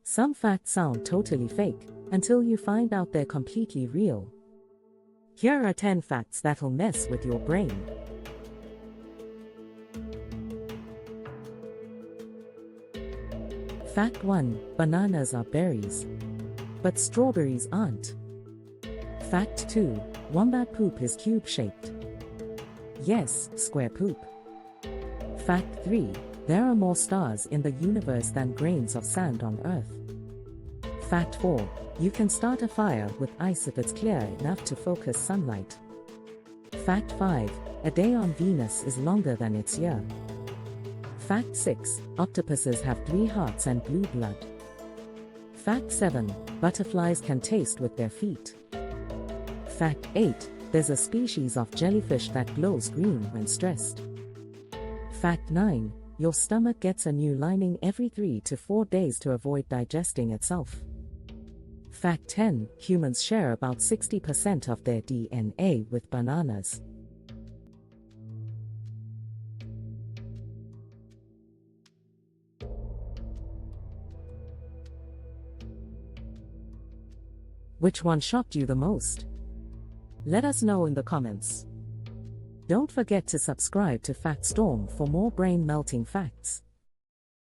Some facts sound totally fake until you find out they're completely real. Here are 10 facts that'll mess with your brain. Fact 1. Bananas are berries. But strawberries aren't. Fact 2. Wombat poop is cube-shaped. Yes, square poop. Fact 3. There are more stars in the universe than grains of sand on Earth. Fact 4. You can start a fire with ice if it's clear enough to focus sunlight. Fact 5. A day on Venus is longer than its year. Fact 6. Octopuses have 3 hearts and blue blood. Fact 7. Butterflies can taste with their feet. Fact 8. There's a species of jellyfish that glows green when stressed. Fact 9. Your stomach gets a new lining every 3 to 4 days to avoid digesting itself. Fact 10. Humans share about 60% of their DNA with bananas. Which one shocked you the most? Let us know in the comments. Don't forget to subscribe to FactStorm for more brain-melting facts.